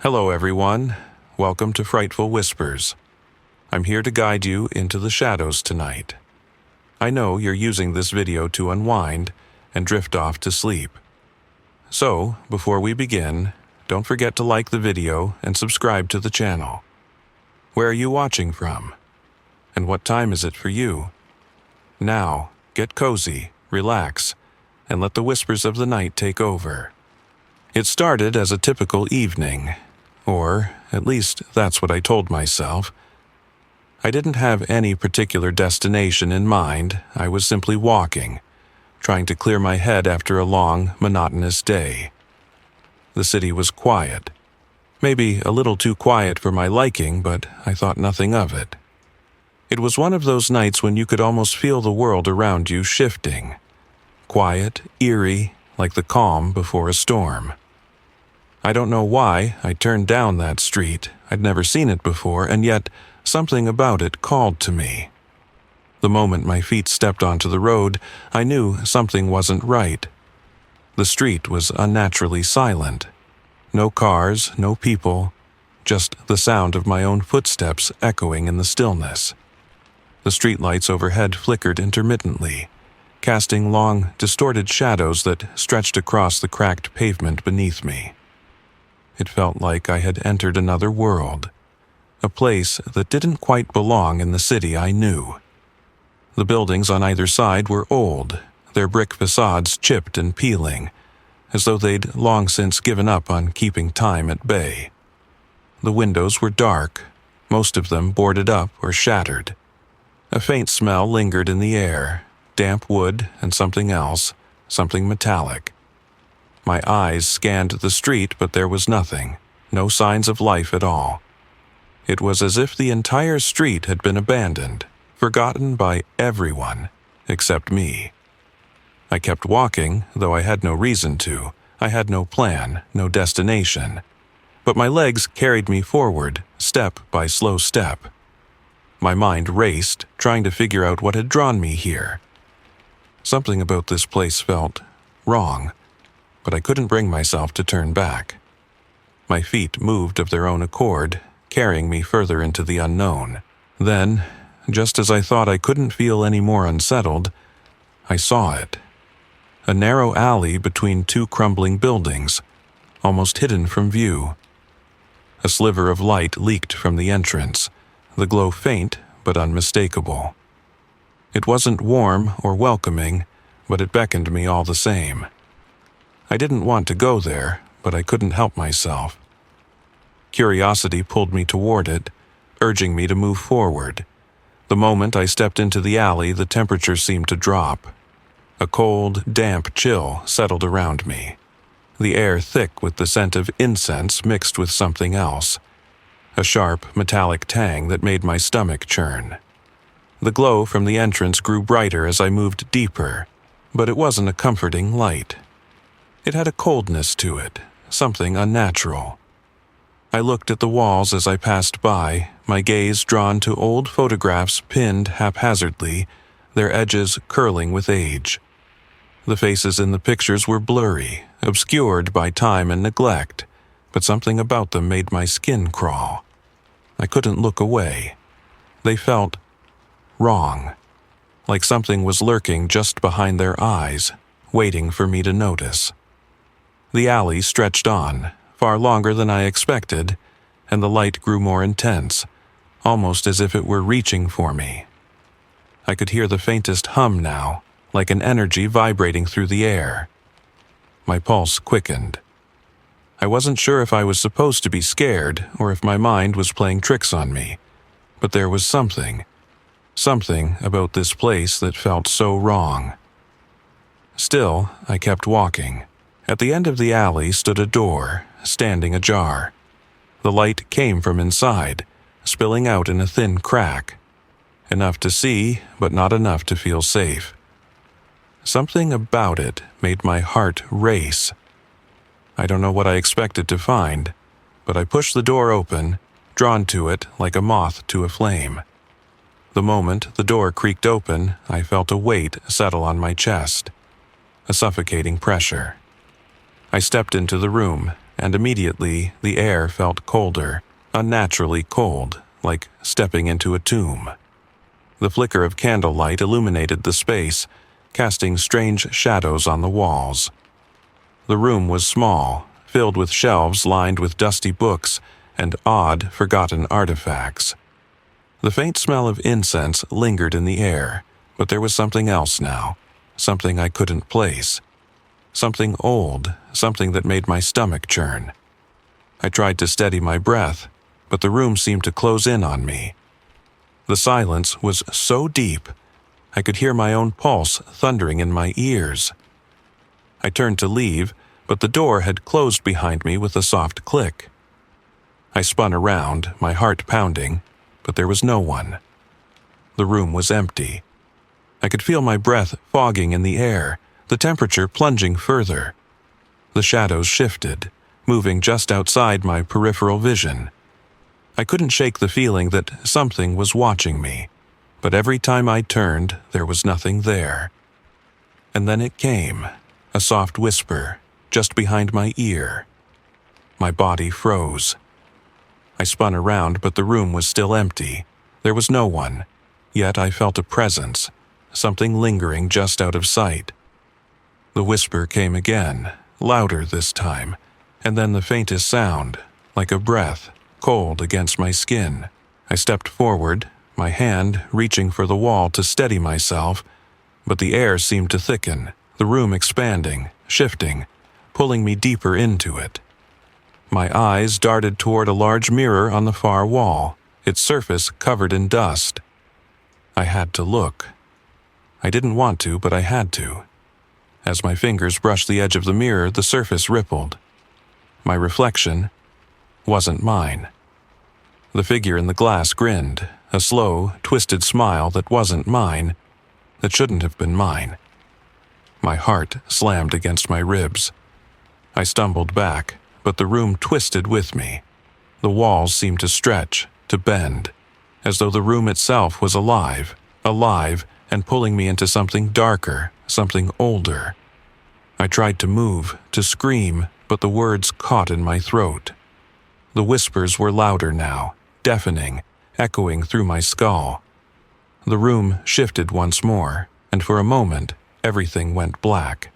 Hello everyone, welcome to Frightful Whispers. I'm here to guide you into the shadows tonight. I know you're using this video to unwind and drift off to sleep. So, before we begin, don't forget to like the video and subscribe to the channel. Where are you watching from? And what time is it for you? Now, get cozy, relax, and let the whispers of the night take over. It started as a typical evening, or at least that's what I told myself. I didn't have any particular destination in mind. I was simply walking, trying to clear my head after a long, monotonous day. The city was quiet. Maybe a little too quiet for my liking, but I thought nothing of it. It was one of those nights when you could almost feel the world around you shifting. Quiet, eerie, like the calm before a storm. I don't know why I turned down that street. I'd never seen it before, and yet something about it called to me. The moment my feet stepped onto the road, I knew something wasn't right. The street was unnaturally silent. No cars, no people, just the sound of my own footsteps echoing in the stillness. The streetlights overhead flickered intermittently, casting long, distorted shadows that stretched across the cracked pavement beneath me. It felt like I had entered another world, a place that didn't quite belong in the city I knew. The buildings on either side were old, their brick facades chipped and peeling, as though they'd long since given up on keeping time at bay. The windows were dark, most of them boarded up or shattered. A faint smell lingered in the air, damp wood and something else, something metallic. My eyes scanned the street, but there was nothing, no signs of life at all. It was as if the entire street had been abandoned, forgotten by everyone except me. I kept walking, though I had no reason to. I had no plan, no destination. But my legs carried me forward, step by slow step. My mind raced, trying to figure out what had drawn me here. Something about this place felt wrong, but I couldn't bring myself to turn back. My feet moved of their own accord, carrying me further into the unknown. Then, just as I thought I couldn't feel any more unsettled, I saw it. A narrow alley between two crumbling buildings, almost hidden from view. A sliver of light leaked from the entrance, the glow faint but unmistakable. It wasn't warm or welcoming, but it beckoned me all the same. I didn't want to go there, but I couldn't help myself. Curiosity pulled me toward it, urging me to move forward. The moment I stepped into the alley, the temperature seemed to drop. A cold, damp chill settled around me, the air thick with the scent of incense mixed with something else, a sharp, metallic tang that made my stomach churn. The glow from the entrance grew brighter as I moved deeper, but it wasn't a comforting light. It had a coldness to it, something unnatural. I looked at the walls as I passed by, my gaze drawn to old photographs pinned haphazardly, their edges curling with age. The faces in the pictures were blurry, obscured by time and neglect, but something about them made my skin crawl. I couldn't look away. They felt wrong, like something was lurking just behind their eyes, waiting for me to notice. The alley stretched on, far longer than I expected, and the light grew more intense, almost as if it were reaching for me. I could hear the faintest hum now, like an energy vibrating through the air. My pulse quickened. I wasn't sure if I was supposed to be scared or if my mind was playing tricks on me, but there was something about this place that felt so wrong. Still, I kept walking. At the end of the alley stood a door, standing ajar. The light came from inside, spilling out in a thin crack. Enough to see, but not enough to feel safe. Something about it made my heart race. I don't know what I expected to find, but I pushed the door open, drawn to it like a moth to a flame. The moment the door creaked open, I felt a weight settle on my chest, a suffocating pressure. I stepped into the room, and immediately the air felt colder, unnaturally cold, like stepping into a tomb. The flicker of candlelight illuminated the space, casting strange shadows on the walls. The room was small, filled with shelves lined with dusty books and odd, forgotten artifacts. The faint smell of incense lingered in the air, but there was something else now, something I couldn't place. Something old, something that made my stomach churn. I tried to steady my breath, but the room seemed to close in on me. The silence was so deep, I could hear my own pulse thundering in my ears. I turned to leave, but the door had closed behind me with a soft click. I spun around, my heart pounding, but there was no one. The room was empty. I could feel my breath fogging in the air, the temperature plunging further. The shadows shifted, moving just outside my peripheral vision. I couldn't shake the feeling that something was watching me, but every time I turned, there was nothing there. And then it came, a soft whisper, just behind my ear. My body froze. I spun around, but the room was still empty. There was no one, yet I felt a presence, something lingering just out of sight. The whisper came again, louder this time, and then the faintest sound, like a breath, cold against my skin. I stepped forward, my hand reaching for the wall to steady myself, but the air seemed to thicken, the room expanding, shifting, pulling me deeper into it. My eyes darted toward a large mirror on the far wall, its surface covered in dust. I had to look. I didn't want to, but I had to. As my fingers brushed the edge of the mirror, the surface rippled. My reflection wasn't mine. The figure in the glass grinned, a slow, twisted smile that wasn't mine, that shouldn't have been mine. My heart slammed against my ribs. I stumbled back, but the room twisted with me. The walls seemed to stretch, to bend, as though the room itself was alive and pulling me into something darker, something older. I tried to move, to scream, but the words caught in my throat. The whispers were louder now, deafening, echoing through my skull. The room shifted once more, and for a moment, everything went black.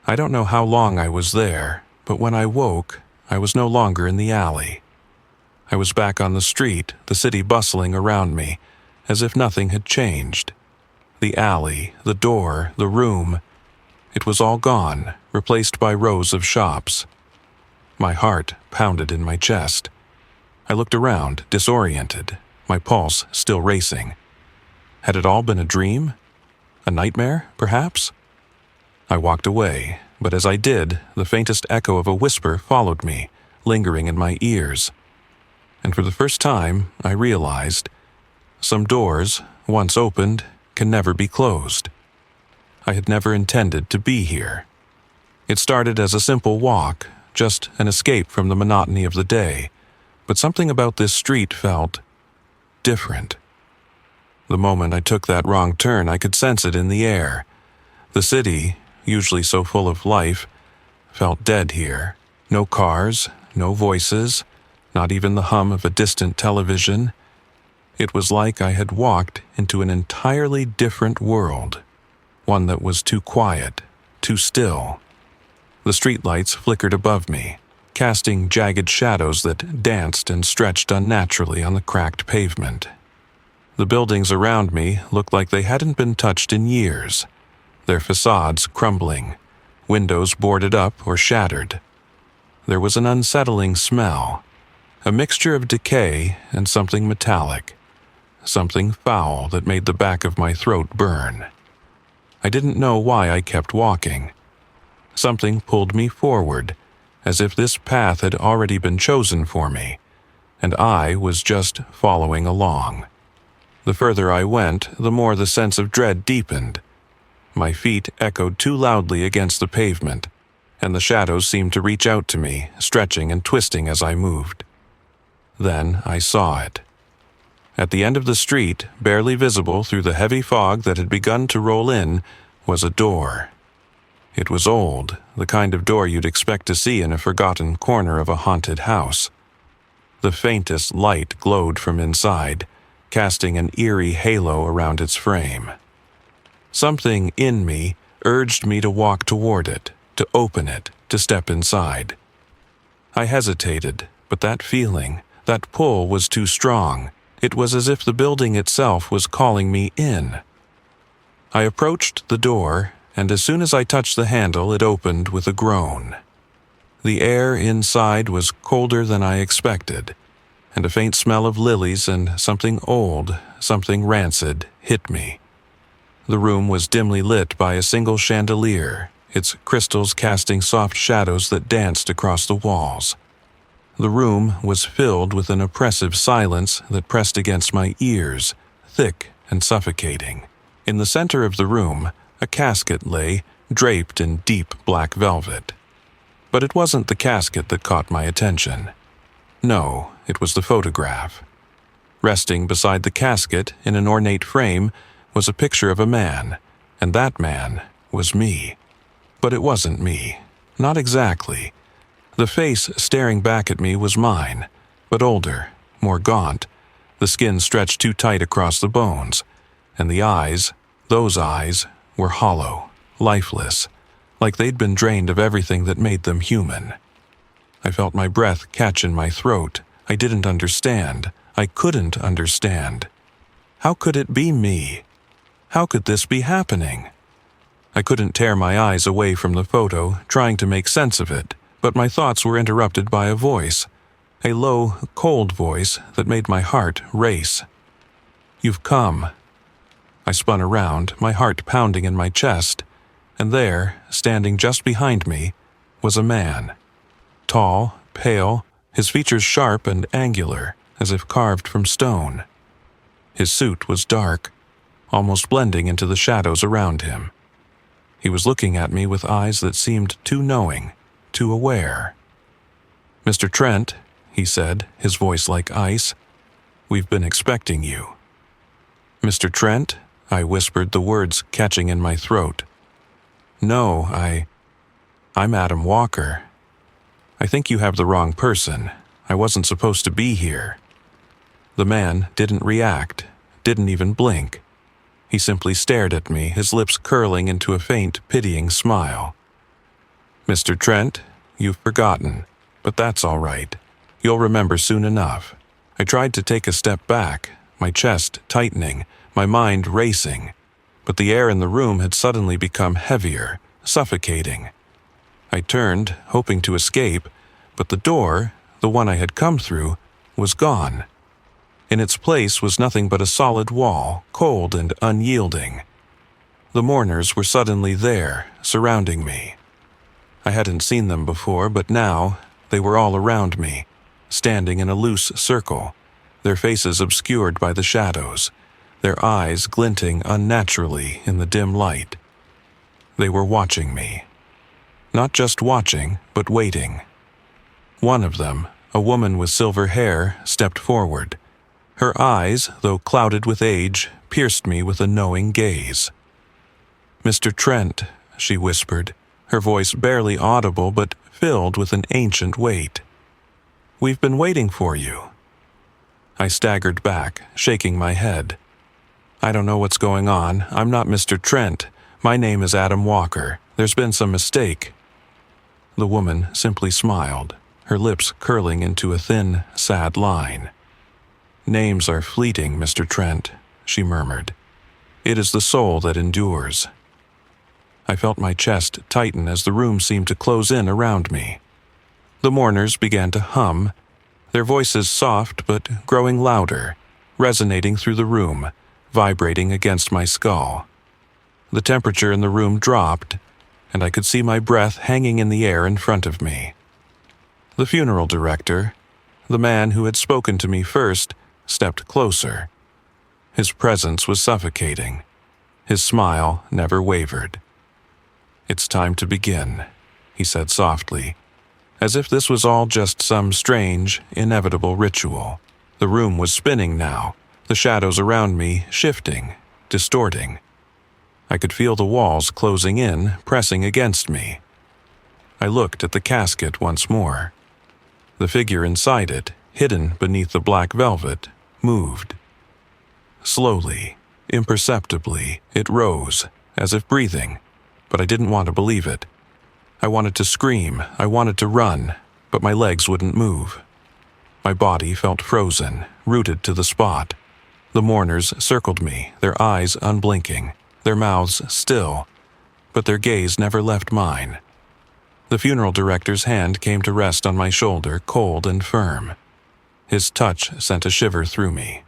I don't know how long I was there, but when I woke, I was no longer in the alley. I was back on the street, the city bustling around me, as if nothing had changed. The alley, the door, the room, it was all gone, replaced by rows of shops. My heart pounded in my chest. I looked around, disoriented, my pulse still racing. Had it all been a dream? A nightmare, perhaps? I walked away, but as I did, the faintest echo of a whisper followed me, lingering in my ears. And for the first time, I realized, some doors, once opened, can never be closed. I had never intended to be here. It started as a simple walk, just an escape from the monotony of the day, but something about this street felt different. The moment I took that wrong turn, I could sense it in the air. The city, usually so full of life, felt dead here. No cars, no voices, not even the hum of a distant television. It was like I had walked into an entirely different world, one that was too quiet, too still. The streetlights flickered above me, casting jagged shadows that danced and stretched unnaturally on the cracked pavement. The buildings around me looked like they hadn't been touched in years, their facades crumbling, windows boarded up or shattered. There was an unsettling smell, a mixture of decay and something metallic, something foul that made the back of my throat burn. I didn't know why I kept walking. Something pulled me forward, as if this path had already been chosen for me, and I was just following along. The further I went, the more the sense of dread deepened. My feet echoed too loudly against the pavement, and the shadows seemed to reach out to me, stretching and twisting as I moved. Then I saw it. At the end of the street, barely visible through the heavy fog that had begun to roll in, was a door. It was old, the kind of door you'd expect to see in a forgotten corner of a haunted house. The faintest light glowed from inside, casting an eerie halo around its frame. Something in me urged me to walk toward it, to open it, to step inside. I hesitated, but that feeling, that pull was too strong. It was as if the building itself was calling me in. I approached the door, and as soon as I touched the handle, it opened with a groan. The air inside was colder than I expected, and a faint smell of lilies and something old, something rancid, hit me. The room was dimly lit by a single chandelier, its crystals casting soft shadows that danced across the walls. The room was filled with an oppressive silence that pressed against my ears, thick and suffocating. In the center of the room, a casket lay, draped in deep black velvet. But it wasn't the casket that caught my attention. No, it was the photograph. Resting beside the casket in an ornate frame was a picture of a man, and that man was me. But it wasn't me. Not exactly. The face staring back at me was mine, but older, more gaunt. The skin stretched too tight across the bones, and the eyes, those eyes, were hollow, lifeless, like they'd been drained of everything that made them human. I felt my breath catch in my throat. I didn't understand. I couldn't understand. How could it be me? How could this be happening? I couldn't tear my eyes away from the photo, trying to make sense of it, but my thoughts were interrupted by a voice, a low, cold voice that made my heart race. "You've come." I spun around, my heart pounding in my chest, and there, standing just behind me, was a man. Tall, pale, his features sharp and angular, as if carved from stone. His suit was dark, almost blending into the shadows around him. He was looking at me with eyes that seemed too knowing, too aware. "Mr. Trent," he said, his voice like ice, "we've been expecting you." "Mr. Trent?" I whispered, the words catching in my throat. "No, I'm Adam Walker. I think you have the wrong person. I wasn't supposed to be here." The man didn't react, didn't even blink. He simply stared at me, his lips curling into a faint, pitying smile. "Mr. Trent, you've forgotten, but that's all right. You'll remember soon enough." I tried to take a step back, my chest tightening, my mind racing, but the air in the room had suddenly become heavier, suffocating. I turned, hoping to escape, but the door, the one I had come through, was gone. In its place was nothing but a solid wall, cold and unyielding. The mourners were suddenly there, surrounding me. I hadn't seen them before, but now they were all around me, standing in a loose circle, their faces obscured by the shadows, their eyes glinting unnaturally in the dim light. They were watching me. Not just watching, but waiting. One of them, a woman with silver hair, stepped forward. Her eyes, though clouded with age, pierced me with a knowing gaze. "Mr. Trent," she whispered, her voice barely audible but filled with an ancient weight. "We've been waiting for you." I staggered back, shaking my head. "I don't know what's going on. I'm not Mr. Trent. My name is Adam Walker. There's been some mistake." The woman simply smiled, her lips curling into a thin, sad line. "Names are fleeting, Mr. Trent," she murmured. "It is the soul that endures." I felt my chest tighten as the room seemed to close in around me. The mourners began to hum, their voices soft but growing louder, resonating through the room, vibrating against my skull. The temperature in the room dropped, and I could see my breath hanging in the air in front of me. The funeral director, the man who had spoken to me first, stepped closer. His presence was suffocating. His smile never wavered. "It's time to begin," he said softly, as if this was all just some strange, inevitable ritual. The room was spinning now, the shadows around me shifting, distorting. I could feel the walls closing in, pressing against me. I looked at the casket once more. The figure inside it, hidden beneath the black velvet, moved. Slowly, imperceptibly, it rose, as if breathing, but I didn't want to believe it. I wanted to scream, I wanted to run, but my legs wouldn't move. My body felt frozen, rooted to the spot. The mourners circled me, their eyes unblinking, their mouths still, but their gaze never left mine. The funeral director's hand came to rest on my shoulder, cold and firm. His touch sent a shiver through me.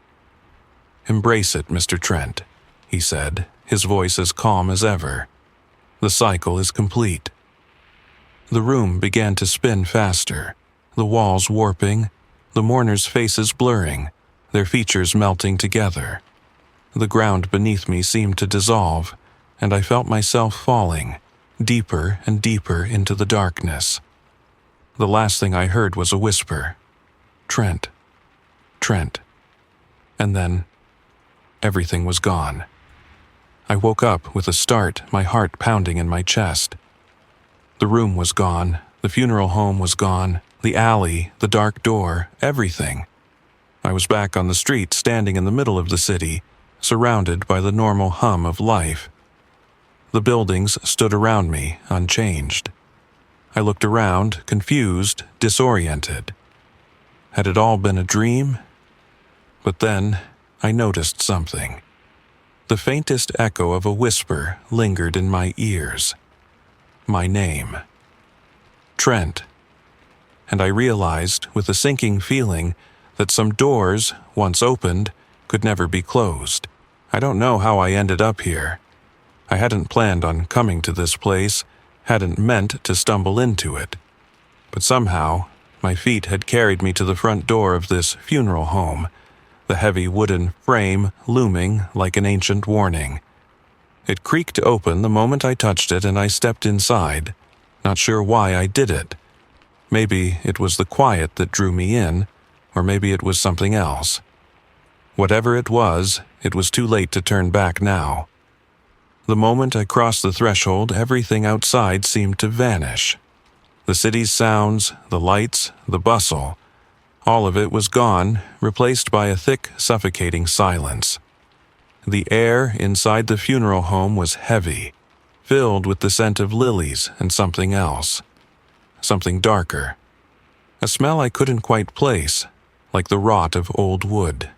"Embrace it, Mr. Trent," he said, his voice as calm as ever. "The cycle is complete." The room began to spin faster, the walls warping, the mourners' faces blurring, their features melting together. The ground beneath me seemed to dissolve, and I felt myself falling, deeper and deeper into the darkness. The last thing I heard was a whisper, "Trent, Trent," and then everything was gone. I woke up with a start, my heart pounding in my chest. The room was gone, the funeral home was gone, the alley, the dark door, everything. I was back on the street, standing in the middle of the city, surrounded by the normal hum of life. The buildings stood around me, unchanged. I looked around, confused, disoriented. Had it all been a dream? But then I noticed something. The faintest echo of a whisper lingered in my ears. My name. Trent. And I realized, with a sinking feeling, that some doors, once opened, could never be closed. I don't know how I ended up here. I hadn't planned on coming to this place, hadn't meant to stumble into it. But somehow, my feet had carried me to the front door of this funeral home, the heavy wooden frame looming like an ancient warning. It creaked open the moment I touched it, and I stepped inside, not sure why I did it. Maybe it was the quiet that drew me in, or maybe it was something else. Whatever it was too late to turn back now. The moment I crossed the threshold, everything outside seemed to vanish. The city's sounds, the lights, the bustle, all of it was gone, replaced by a thick, suffocating silence. The air inside the funeral home was heavy, filled with the scent of lilies and something else. Something darker. A smell I couldn't quite place, like the rot of old wood.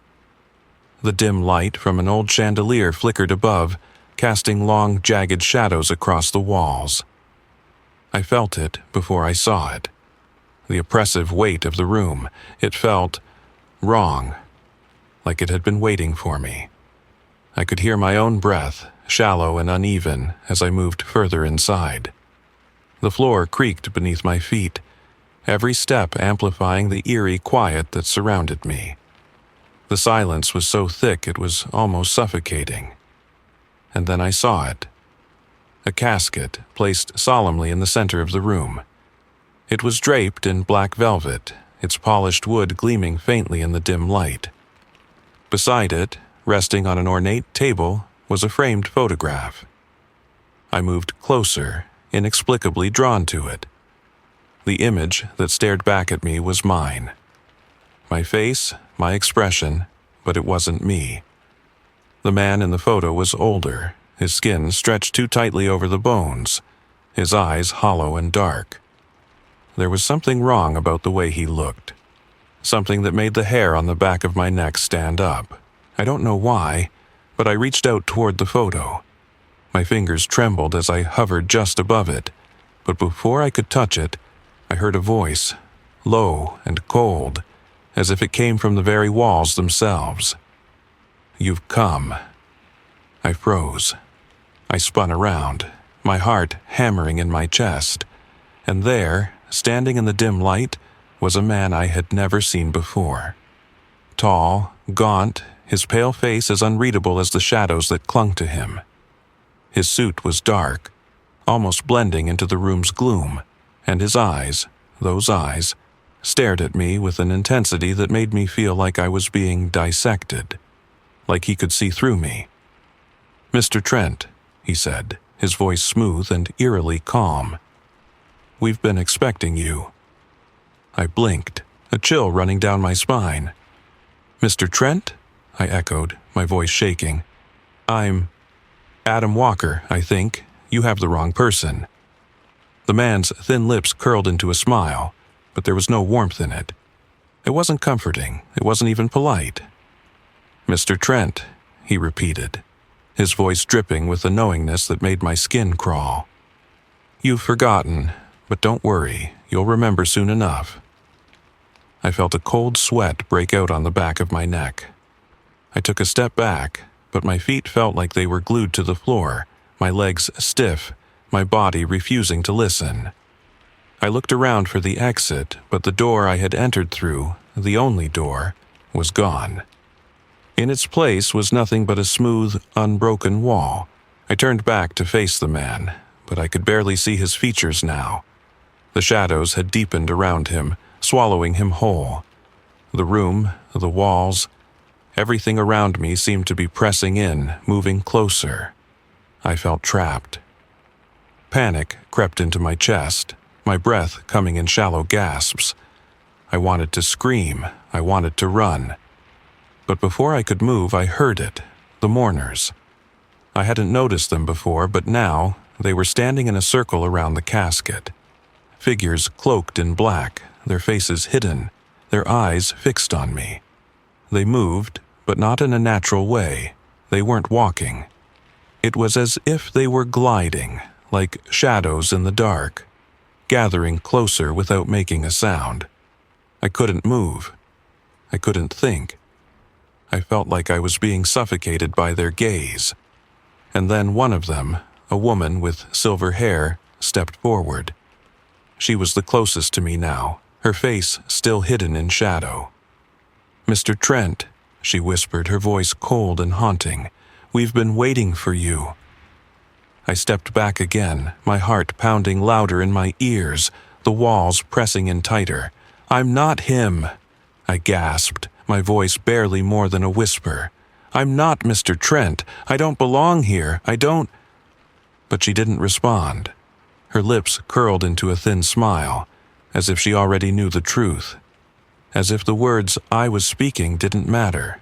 The dim light from an old chandelier flickered above, casting long, jagged shadows across the walls. I felt it before I saw it. The oppressive weight of the room. It felt wrong, like it had been waiting for me. I could hear my own breath, shallow and uneven, as I moved further inside. The floor creaked beneath my feet, every step amplifying the eerie quiet that surrounded me. The silence was so thick it was almost suffocating. And then I saw it. A casket placed solemnly in the center of the room. It was draped in black velvet, its polished wood gleaming faintly in the dim light. Beside it, resting on an ornate table, was a framed photograph. I moved closer, inexplicably drawn to it. The image that stared back at me was mine. My face, my expression, but it wasn't me. The man in the photo was older, his skin stretched too tightly over the bones, his eyes hollow and dark. There was something wrong about the way he looked, something that made the hair on the back of my neck stand up. I don't know why, but I reached out toward the photo. My fingers trembled as I hovered just above it, but before I could touch it, I heard a voice, low and cold, as if it came from the very walls themselves. "You've come." I froze. I spun around, my heart hammering in my chest, and there, standing in the dim light, was a man I had never seen before. Tall, gaunt, his pale face as unreadable as the shadows that clung to him. His suit was dark, almost blending into the room's gloom, and his eyes, those eyes, stared at me with an intensity that made me feel like I was being dissected, like he could see through me. "Mr. Trent," he said, his voice smooth and eerily calm. "We've been expecting you." I blinked, a chill running down my spine. "Mr. Trent?" I echoed, my voice shaking. "I'm Adam Walker, I think. You have the wrong person." The man's thin lips curled into a smile, but there was no warmth in it. It wasn't comforting. It wasn't even polite. "Mr. Trent," he repeated, his voice dripping with a knowingness that made my skin crawl. "You've forgotten, but don't worry, you'll remember soon enough." I felt a cold sweat break out on the back of my neck. I took a step back, but my feet felt like they were glued to the floor, my legs stiff, my body refusing to listen. I looked around for the exit, but the door I had entered through, the only door, was gone. In its place was nothing but a smooth, unbroken wall. I turned back to face the man, but I could barely see his features now. The shadows had deepened around him, swallowing him whole. The room, the walls, everything around me seemed to be pressing in, moving closer. I felt trapped. Panic crept into my chest, my breath coming in shallow gasps. I wanted to scream. I wanted to run. But before I could move, I heard it, the mourners. I hadn't noticed them before, but now they were standing in a circle around the casket. Figures cloaked in black, their faces hidden, their eyes fixed on me. They moved, but not in a natural way. They weren't walking. It was as if they were gliding, like shadows in the dark, gathering closer without making a sound. I couldn't move. I couldn't think. I felt like I was being suffocated by their gaze. And then one of them, a woman with silver hair, stepped forward. She was the closest to me now, her face still hidden in shadow. "Mr. Trent," she whispered, her voice cold and haunting, "we've been waiting for you." I stepped back again, my heart pounding louder in my ears, the walls pressing in tighter. "I'm not him," I gasped, my voice barely more than a whisper. "I'm not Mr. Trent. I don't belong here. I don't—" But she didn't respond. Her lips curled into a thin smile, as if she already knew the truth, as if the words I was speaking didn't matter.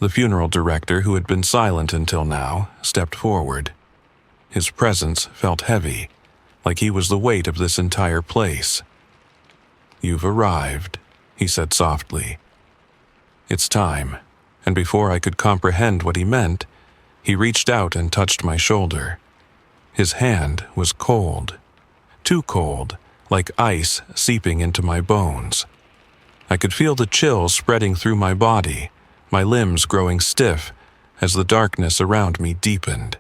The funeral director, who had been silent until now, stepped forward. His presence felt heavy, like he was the weight of this entire place. "You've arrived," he said softly. "It's time," and before I could comprehend what he meant, he reached out and touched my shoulder. His hand was cold, too cold, like ice seeping into my bones. I could feel the chill spreading through my body, my limbs growing stiff as the darkness around me deepened.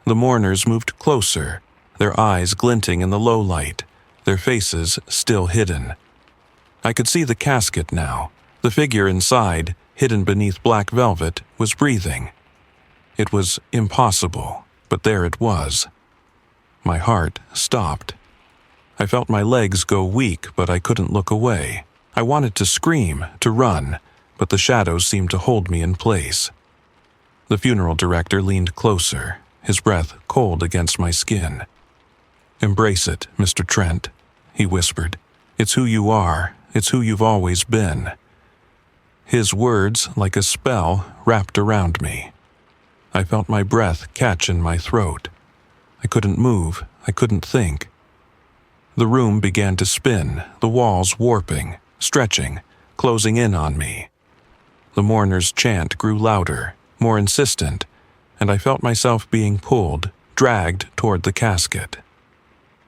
The mourners moved closer, their eyes glinting in the low light, their faces still hidden. I could see the casket now. The figure inside, hidden beneath black velvet, was breathing. It was impossible, but there it was. My heart stopped. I felt my legs go weak, but I couldn't look away. I wanted to scream, to run, but the shadows seemed to hold me in place. The funeral director leaned closer, his breath cold against my skin. "Embrace it, Mr. Trent," he whispered. "It's who you are. It's who you've always been." His words, like a spell, wrapped around me. I felt my breath catch in my throat. I couldn't move. I couldn't think. The room began to spin, the walls warping, stretching, closing in on me. The mourner's chant grew louder, more insistent, and I felt myself being pulled, dragged toward the casket.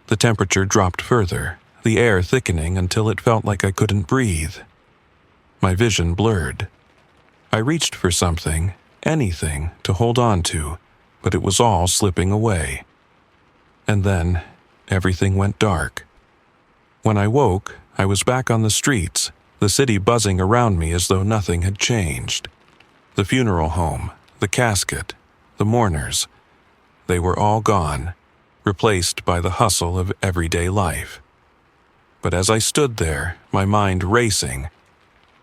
The temperature dropped further, the air thickening until it felt like I couldn't breathe. My vision blurred. I reached for something, anything, to hold on to, but it was all slipping away. And then everything went dark. When I woke, I was back on the streets, the city buzzing around me as though nothing had changed. The funeral home, the casket, the mourners, they were all gone, replaced by the hustle of everyday life. But as I stood there, my mind racing,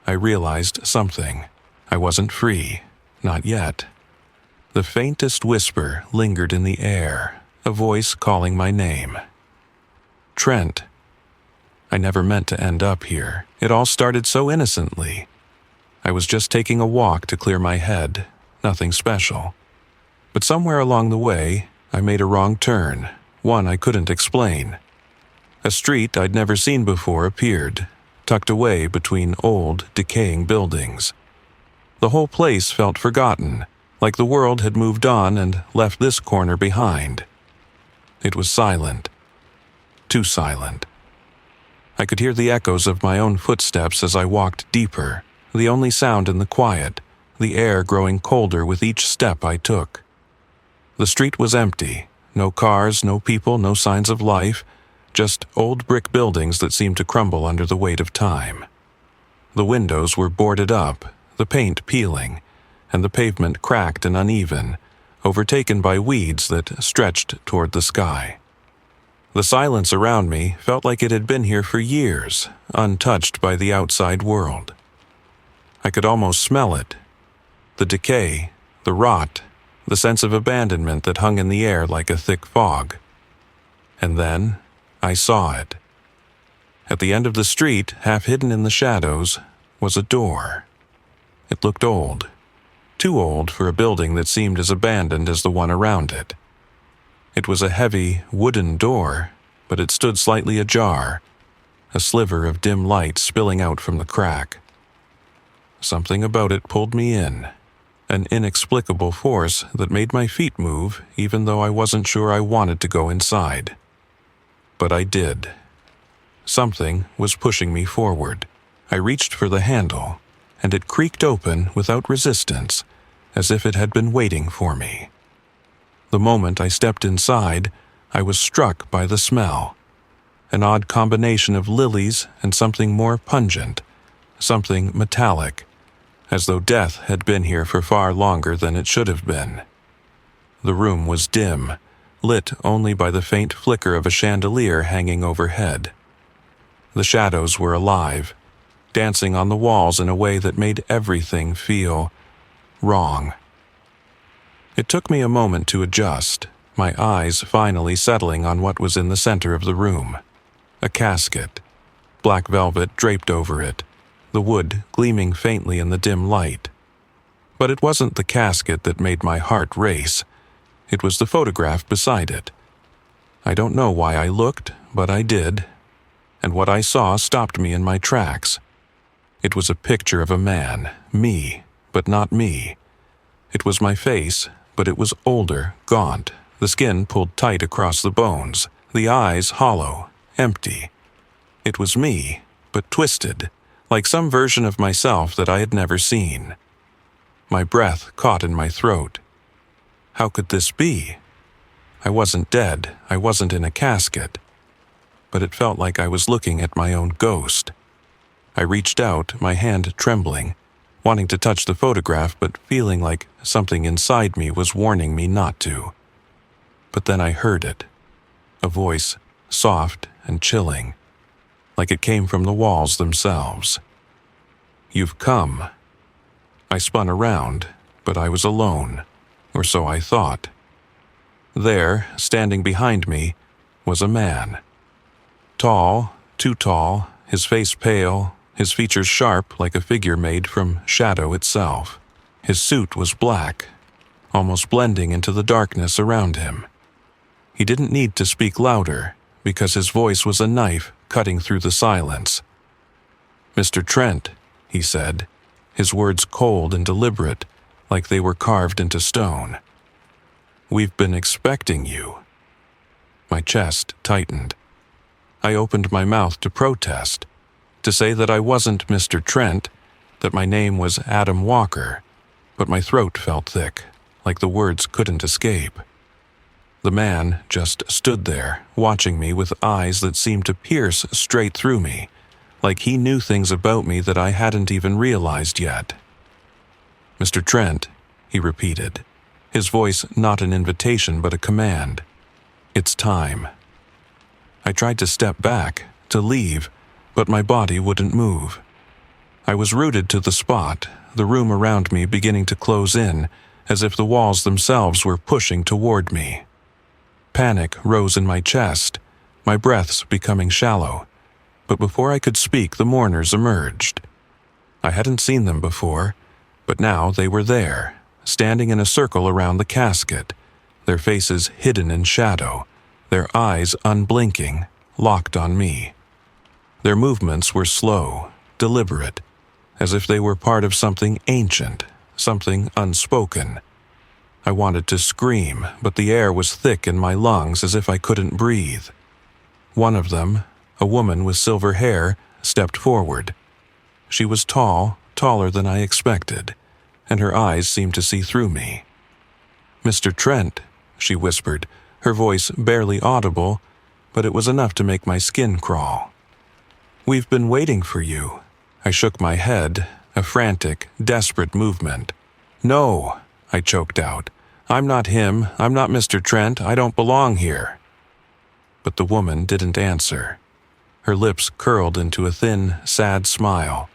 I realized something. I wasn't free, not yet. The faintest whisper lingered in the air, a voice calling my name. Trent. I never meant to end up here. It all started so innocently. I was just taking a walk to clear my head, nothing special. But somewhere along the way, I made a wrong turn, one I couldn't explain. A street I'd never seen before appeared, tucked away between old, decaying buildings. The whole place felt forgotten, like the world had moved on and left this corner behind. It was silent. Too silent. I could hear the echoes of my own footsteps as I walked deeper, the only sound in the quiet, the air growing colder with each step I took. The street was empty, no cars, no people, no signs of life, just old brick buildings that seemed to crumble under the weight of time. The windows were boarded up, the paint peeling, and the pavement cracked and uneven, overtaken by weeds that stretched toward the sky. The silence around me felt like it had been here for years, untouched by the outside world. I could almost smell it. The decay, the rot, the sense of abandonment that hung in the air like a thick fog. And then I saw it. At the end of the street, half hidden in the shadows, was a door. It looked old. Too old for a building that seemed as abandoned as the one around it. It was a heavy, wooden door, but it stood slightly ajar, a sliver of dim light spilling out from the crack. Something about it pulled me in, an inexplicable force that made my feet move even though I wasn't sure I wanted to go inside. But I did. Something was pushing me forward. I reached for the handle, and it creaked open without resistance, as if it had been waiting for me. The moment I stepped inside, I was struck by the smell, an odd combination of lilies and something more pungent, something metallic, as though death had been here for far longer than it should have been. The room was dim, lit only by the faint flicker of a chandelier hanging overhead. The shadows were alive, dancing on the walls in a way that made everything feel wrong. It took me a moment to adjust, my eyes finally settling on what was in the center of the room. A casket, black velvet draped over it, the wood gleaming faintly in the dim light. But it wasn't the casket that made my heart race. It was the photograph beside it. I don't know why I looked, but I did, and what I saw stopped me in my tracks. It was a picture of a man, me, but not me. It was my face, but it was older, gaunt, the skin pulled tight across the bones, the eyes hollow, empty. It was me, but twisted, like some version of myself that I had never seen. My breath caught in my throat. How could this be? I wasn't dead, I wasn't in a casket. But it felt like I was looking at my own ghost. I reached out, my hand trembling, wanting to touch the photograph but feeling like something inside me was warning me not to. But then I heard it, a voice, soft and chilling, like it came from the walls themselves. "You've come." I spun around, but I was alone, or so I thought. There, standing behind me, was a man. Tall, too tall, his face pale, his features sharp like a figure made from shadow itself. His suit was black, almost blending into the darkness around him. He didn't need to speak louder, because his voice was a knife cutting through the silence. "Mr. Trent," he said, his words cold and deliberate, like they were carved into stone. "We've been expecting you." My chest tightened. I opened my mouth to protest, to say that I wasn't Mr. Trent, that my name was Adam Walker, but my throat felt thick, like the words couldn't escape. The man just stood there, watching me with eyes that seemed to pierce straight through me, like he knew things about me that I hadn't even realized yet. "Mr. Trent," he repeated, his voice not an invitation but a command. "It's time." I tried to step back, to leave, but my body wouldn't move. I was rooted to the spot, the room around me beginning to close in, as if the walls themselves were pushing toward me. Panic rose in my chest, my breaths becoming shallow. But before I could speak, the mourners emerged. I hadn't seen them before, but now they were there, standing in a circle around the casket, their faces hidden in shadow, their eyes unblinking, locked on me. Their movements were slow, deliberate, as if they were part of something ancient, something unspoken. I wanted to scream, but the air was thick in my lungs as if I couldn't breathe. One of them, a woman with silver hair, stepped forward. She was tall, taller than I expected, and her eyes seemed to see through me. "Mr. Trent," she whispered, her voice barely audible, but it was enough to make my skin crawl. "We've been waiting for you." I shook my head, a frantic, desperate movement. "No," I choked out. "I'm not him. I'm not Mr. Trent. I don't belong here." But the woman didn't answer. Her lips curled into a thin, sad smile,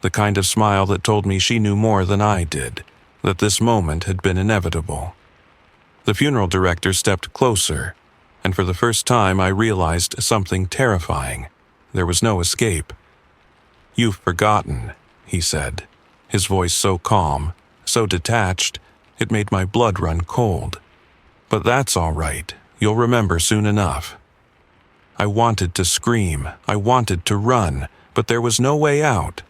the kind of smile that told me she knew more than I did, that this moment had been inevitable. The funeral director stepped closer, and for the first time I realized something terrifying. There was no escape. "You've forgotten," he said, his voice so calm, so detached, it made my blood run cold. "But that's all right. You'll remember soon enough." I wanted to scream, I wanted to run, but there was no way out.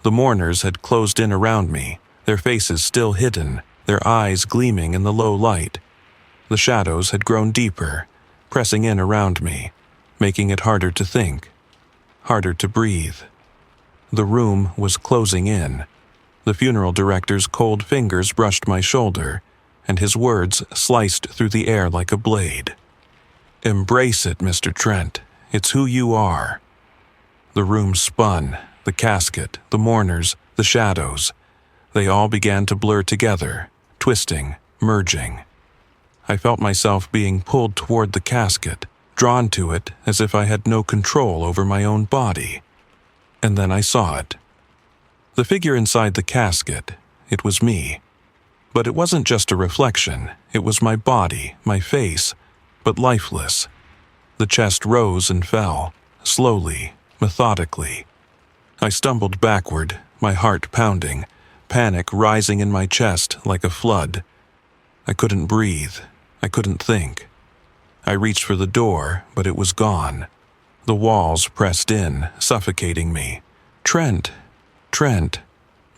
The mourners had closed in around me, their faces still hidden, their eyes gleaming in the low light. The shadows had grown deeper, pressing in around me, making it harder to think, harder to breathe. The room was closing in. The funeral director's cold fingers brushed my shoulder, and his words sliced through the air like a blade. "Embrace it, Mr. Trent. It's who you are." The room spun, the casket, the mourners, the shadows. They all began to blur together, twisting, merging. I felt myself being pulled toward the casket, drawn to it as if I had no control over my own body. And then I saw it. The figure inside the casket, it was me. But it wasn't just a reflection, it was my body, my face, but lifeless. The chest rose and fell, slowly, methodically. I stumbled backward, my heart pounding, panic rising in my chest like a flood. I couldn't breathe. I couldn't think. I reached for the door, but it was gone. The walls pressed in, suffocating me. "Trent! Trent!"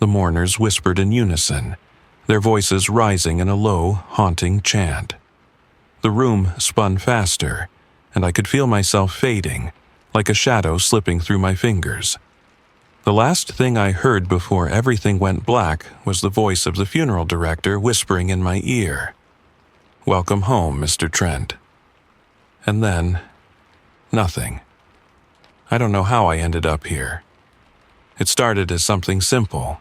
the mourners whispered in unison, their voices rising in a low, haunting chant. The room spun faster, and I could feel myself fading, like a shadow slipping through my fingers. The last thing I heard before everything went black was the voice of the funeral director whispering in my ear, "Welcome home, Mr. Trent." And then, nothing. I don't know how I ended up here. It started as something simple,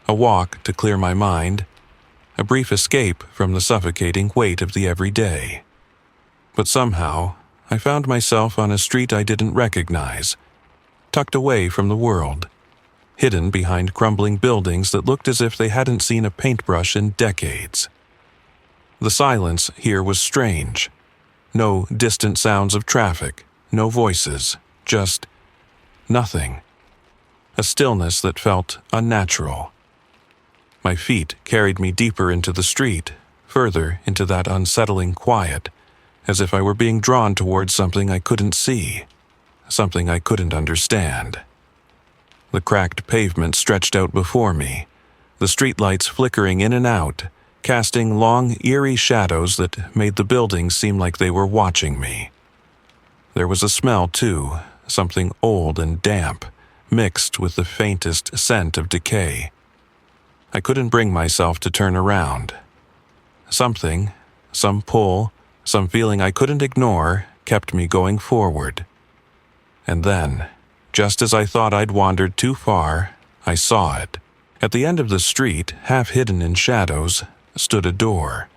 a walk to clear my mind, a brief escape from the suffocating weight of the everyday. But somehow, I found myself on a street I didn't recognize, tucked away from the world, hidden behind crumbling buildings that looked as if they hadn't seen a paintbrush in decades. The silence here was strange. No distant sounds of traffic, no voices, just nothing. A stillness that felt unnatural. My feet carried me deeper into the street, further into that unsettling quiet, as if I were being drawn towards something I couldn't see, something I couldn't understand. The cracked pavement stretched out before me, the streetlights flickering in and out, casting long, eerie shadows that made the buildings seem like they were watching me. There was a smell, too, something old and damp, mixed with the faintest scent of decay. I couldn't bring myself to turn around. Something, some pull, some feeling I couldn't ignore, kept me going forward. And then, just as I thought I'd wandered too far, I saw it. At the end of the street, half hidden in shadows, stood a door.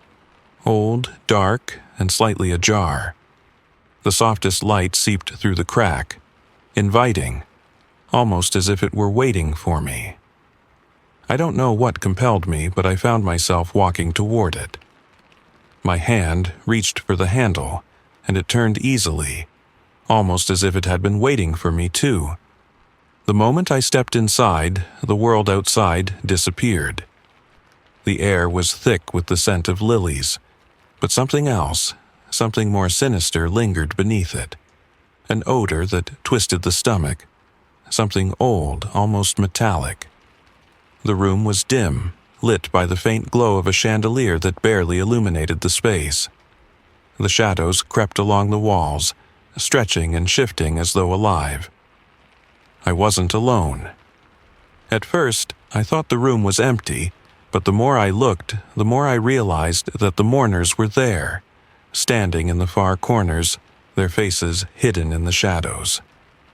Old, dark, and slightly ajar. The softest light seeped through the crack, inviting, almost as if it were waiting for me. I don't know what compelled me, but I found myself walking toward it. My hand reached for the handle, and it turned easily, almost as if it had been waiting for me too. The moment I stepped inside, the world outside disappeared. The air was thick with the scent of lilies, but something else, something more sinister, lingered beneath it. An odor that twisted the stomach, something old, almost metallic. The room was dim, lit by the faint glow of a chandelier that barely illuminated the space. The shadows crept along the walls, stretching and shifting as though alive. I wasn't alone. At first, I thought the room was empty, but the more I looked, the more I realized that the mourners were there, standing in the far corners, their faces hidden in the shadows.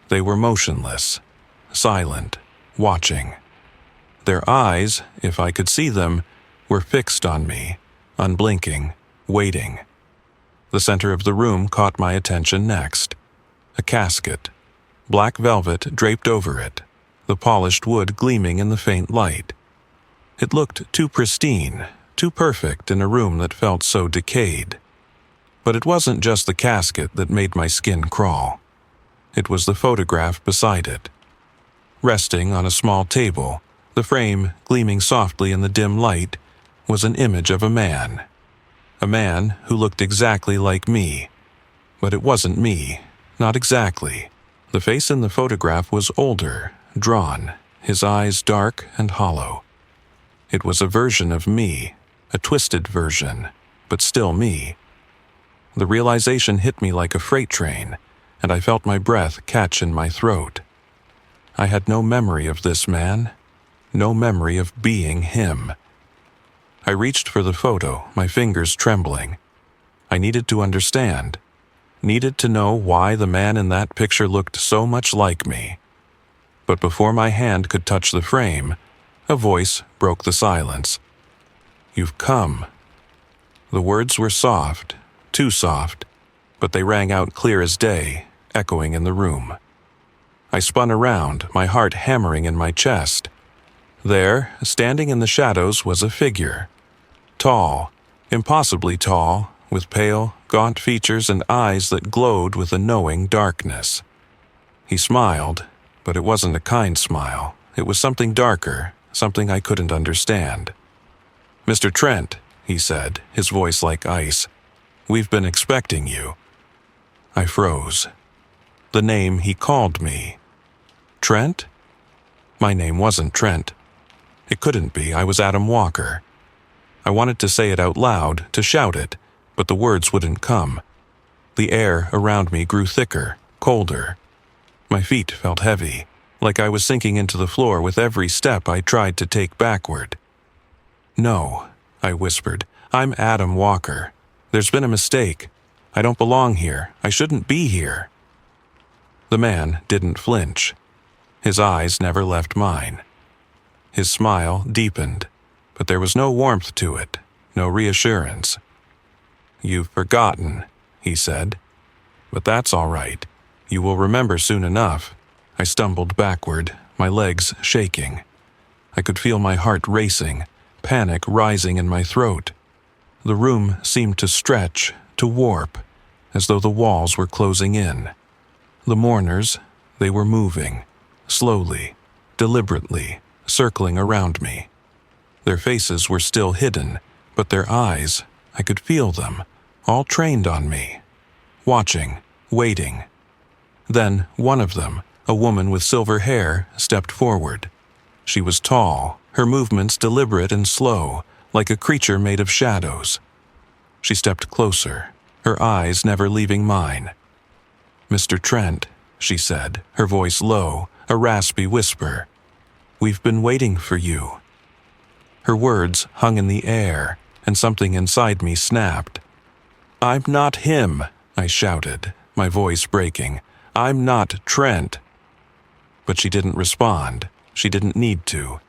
They were motionless, silent, watching. Their eyes, if I could see them, were fixed on me, unblinking, waiting. The center of the room caught my attention next. A casket, black velvet draped over it, the polished wood gleaming in the faint light. It looked too pristine, too perfect in a room that felt so decayed. But it wasn't just the casket that made my skin crawl. It was the photograph beside it. Resting on a small table, the frame gleaming softly in the dim light, was an image of a man. A man who looked exactly like me. But it wasn't me, not exactly. The face in the photograph was older, drawn, his eyes dark and hollow. It was a version of me, a twisted version, but still me. The realization hit me like a freight train, and I felt my breath catch in my throat. I had no memory of this man, no memory of being him. I reached for the photo, my fingers trembling. I needed to understand, needed to know why the man in that picture looked so much like me. But before my hand could touch the frame, a voice broke the silence. "You've come." The words were soft, too soft, but they rang out clear as day, echoing in the room. I spun around, my heart hammering in my chest. There, standing in the shadows, was a figure. Tall, impossibly tall, with pale, gaunt features and eyes that glowed with a knowing darkness. He smiled, but it wasn't a kind smile. It was something darker, something I couldn't understand. "Mr. Trent," he said, his voice like ice, "we've been expecting you." I froze. The name he called me. Trent? My name wasn't Trent. It couldn't be. I was Adam Walker. I wanted to say it out loud, to shout it, but the words wouldn't come. The air around me grew thicker, colder. My feet felt heavy, like I was sinking into the floor with every step I tried to take backward. "No," I whispered. "I'm Adam Walker. There's been a mistake. I don't belong here. I shouldn't be here." The man didn't flinch. His eyes never left mine. His smile deepened, but there was no warmth to it, no reassurance. "You've forgotten," he said. "But that's all right. You will remember soon enough." I stumbled backward, my legs shaking. I could feel my heart racing, panic rising in my throat. The room seemed to stretch, to warp, as though the walls were closing in. The mourners, they were moving, slowly, deliberately, circling around me. Their faces were still hidden, but their eyes, I could feel them, all trained on me, watching, waiting. Then one of them, a woman with silver hair, stepped forward. She was tall, her movements deliberate and slow, like a creature made of shadows. She stepped closer, her eyes never leaving mine. "Mr. Trent," she said, her voice low, a raspy whisper. "We've been waiting for you." Her words hung in the air, and something inside me snapped. "I'm not him," I shouted, my voice breaking. "I'm not Trent." But she didn't respond. She didn't need to.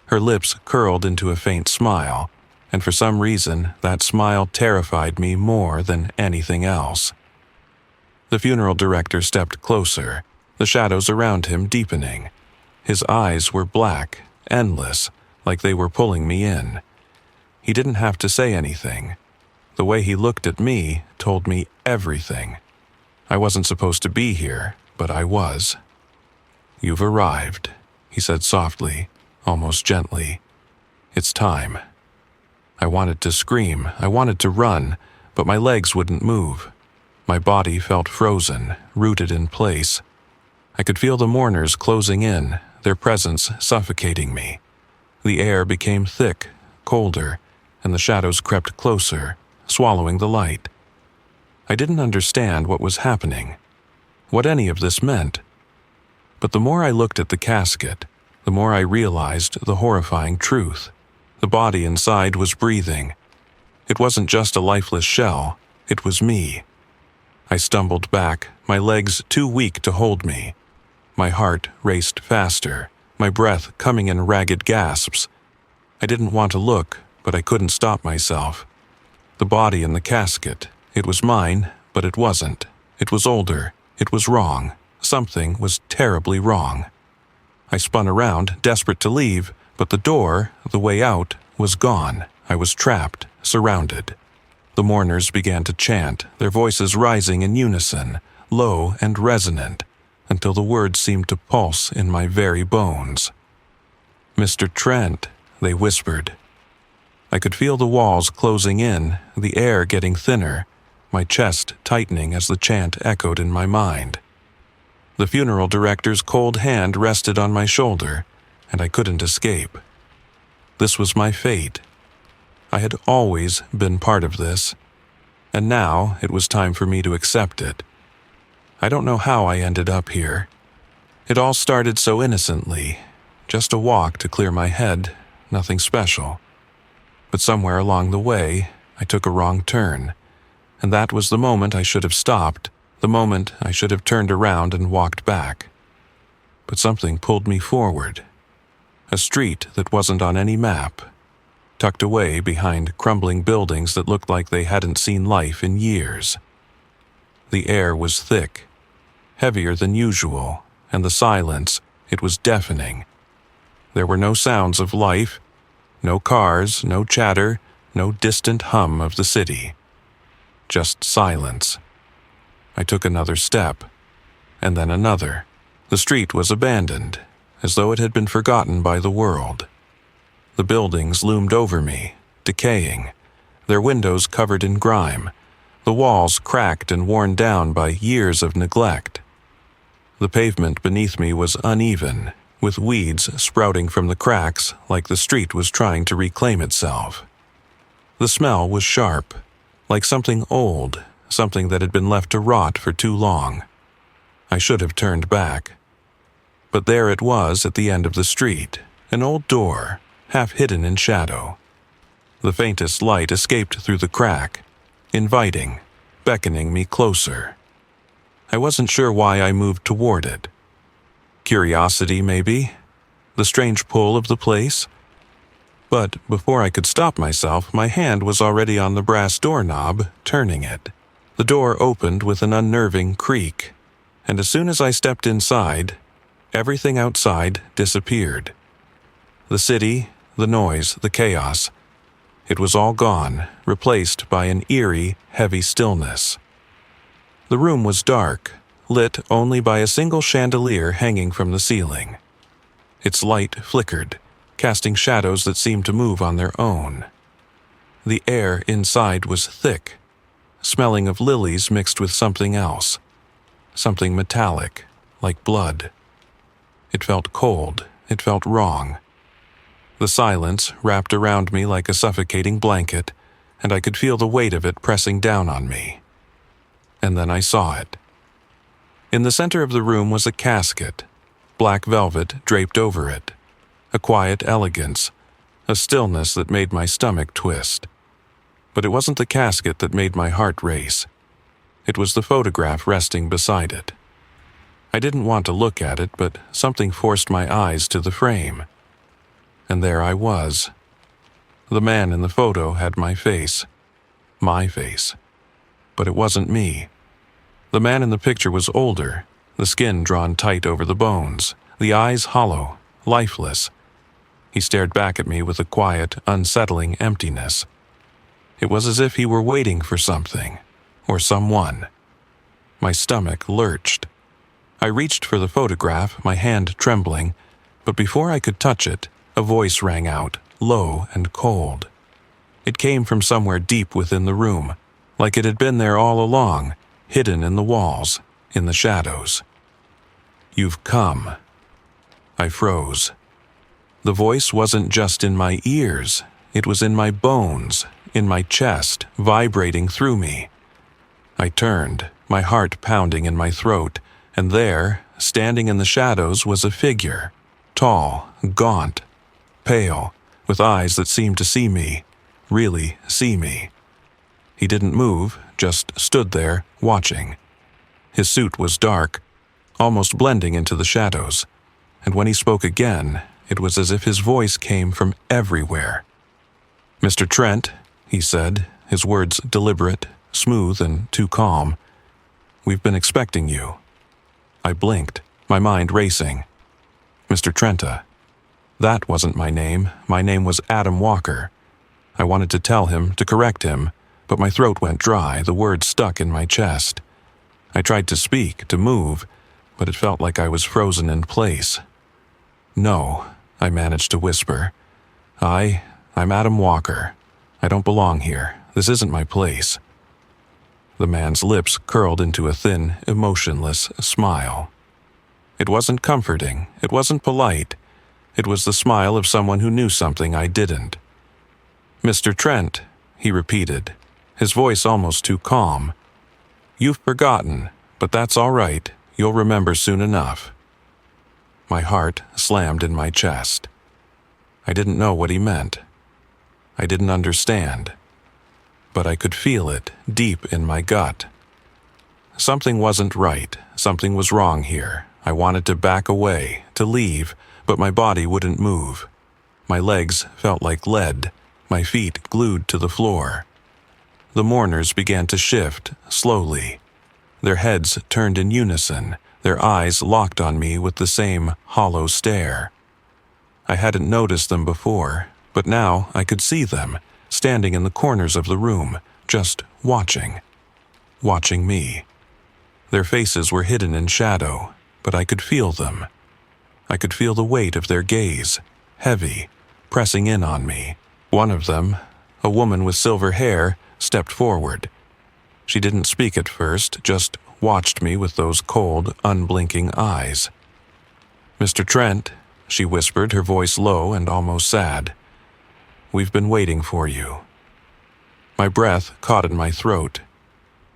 Her lips curled into a faint smile, and for some reason that smile terrified me more than anything else. The funeral director stepped closer, the shadows around him deepening. His eyes were black, endless, like they were pulling me in. He didn't have to say anything. The way he looked at me told me everything. I wasn't supposed to be here, but I was. "You've arrived," he said softly, almost gently. "It's time." I wanted to scream, I wanted to run, but my legs wouldn't move. My body felt frozen, rooted in place. I could feel the mourners closing in, their presence suffocating me. The air became thick, colder, and the shadows crept closer, swallowing the light. I didn't understand what was happening, what any of this meant. But the more I looked at the casket, the more I realized the horrifying truth. The body inside was breathing. It wasn't just a lifeless shell, it was me. I stumbled back, my legs too weak to hold me. My heart raced faster, my breath coming in ragged gasps. I didn't want to look, but I couldn't stop myself. The body in the casket, it was mine, but it wasn't. It was older. It was wrong. Something was terribly wrong. I spun around, desperate to leave, but the door, the way out, was gone. I was trapped, surrounded. The mourners began to chant, their voices rising in unison, low and resonant, until the words seemed to pulse in my very bones. "Mr. Trent," they whispered. I could feel the walls closing in, the air getting thinner, my chest tightening as the chant echoed in my mind. The funeral director's cold hand rested on my shoulder, and I couldn't escape. This was my fate. I had always been part of this, and now it was time for me to accept it. I don't know how I ended up here. It all started so innocently, just a walk to clear my head, nothing special. But somewhere along the way, I took a wrong turn, and that was the moment I should have stopped, the moment I should have turned around and walked back. But something pulled me forward. A street that wasn't on any map, tucked away behind crumbling buildings that looked like they hadn't seen life in years. The air was thick, heavier than usual, and the silence, it was deafening. There were no sounds of life, no cars, no chatter, no distant hum of the city. Just silence. I took another step, and then another. The street was abandoned, as though it had been forgotten by the world. The buildings loomed over me, decaying, their windows covered in grime, the walls cracked and worn down by years of neglect. The pavement beneath me was uneven, with weeds sprouting from the cracks like the street was trying to reclaim itself. The smell was sharp, like something old, something that had been left to rot for too long. I should have turned back. But there it was at the end of the street, an old door, half hidden in shadow. The faintest light escaped through the crack, inviting, beckoning me closer. I wasn't sure why I moved toward it. Curiosity, maybe? The strange pull of the place? But before I could stop myself, my hand was already on the brass doorknob, turning it. The door opened with an unnerving creak, and as soon as I stepped inside, everything outside disappeared. The city, the noise, the chaos. It was all gone, replaced by an eerie, heavy stillness. The room was dark, lit only by a single chandelier hanging from the ceiling. Its light flickered, casting shadows that seemed to move on their own. The air inside was thick, smelling of lilies mixed with something else, something metallic, like blood. It felt cold, it felt wrong. The silence wrapped around me like a suffocating blanket, and I could feel the weight of it pressing down on me. And then I saw it. In the center of the room was a casket, black velvet draped over it, a quiet elegance, a stillness that made my stomach twist. But it wasn't the casket that made my heart race. It was the photograph resting beside it. I didn't want to look at it, but something forced my eyes to the frame. And there I was. The man in the photo had my face. But it wasn't me. The man in the picture was older, the skin drawn tight over the bones, the eyes hollow, lifeless. He stared back at me with a quiet, unsettling emptiness. It was as if he were waiting for something, or someone. My stomach lurched. I reached for the photograph, my hand trembling, but before I could touch it, a voice rang out, low and cold. It came from somewhere deep within the room, like it had been there all along, hidden in the walls, in the shadows. "You've come." I froze. The voice wasn't just in my ears, it was in my bones, in my chest, vibrating through me. I turned, my heart pounding in my throat, and there, standing in the shadows, was a figure, tall, gaunt, pale, with eyes that seemed to see me, really see me. He didn't move, just stood there, watching. His suit was dark, almost blending into the shadows, and when he spoke again, it was as if his voice came from everywhere. "Mr. Trent," he said, his words deliberate, smooth, and too calm. "We've been expecting you." I blinked, my mind racing. Mr. Trenta. That wasn't my name. My name was Adam Walker. I wanted to tell him, to correct him, but my throat went dry, the words stuck in my chest. I tried to speak, to move, but it felt like I was frozen in place. "No," I managed to whisper. I'm Adam Walker. I don't belong here. This isn't my place." The man's lips curled into a thin, emotionless smile. It wasn't comforting. It wasn't polite. It was the smile of someone who knew something I didn't. "Mr. Trent," he repeated, his voice almost too calm. "You've forgotten, but that's all right. You'll remember soon enough." My heart slammed in my chest. I didn't know what he meant. I didn't understand. But I could feel it deep in my gut. Something wasn't right. Something was wrong here. I wanted to back away, to leave, but my body wouldn't move. My legs felt like lead, my feet glued to the floor. The mourners began to shift, slowly. Their heads turned in unison, their eyes locked on me with the same hollow stare. I hadn't noticed them before, but now I could see them, standing in the corners of the room, just watching me. Their faces were hidden in shadow, but I could feel them. I could feel the weight of their gaze, heavy, pressing in on me. One of them, a woman with silver hair, stepped forward. She didn't speak at first, just watched me with those cold, unblinking eyes. "Mr. Trent," she whispered, her voice low and almost sad. "We've been waiting for you." My breath caught in my throat.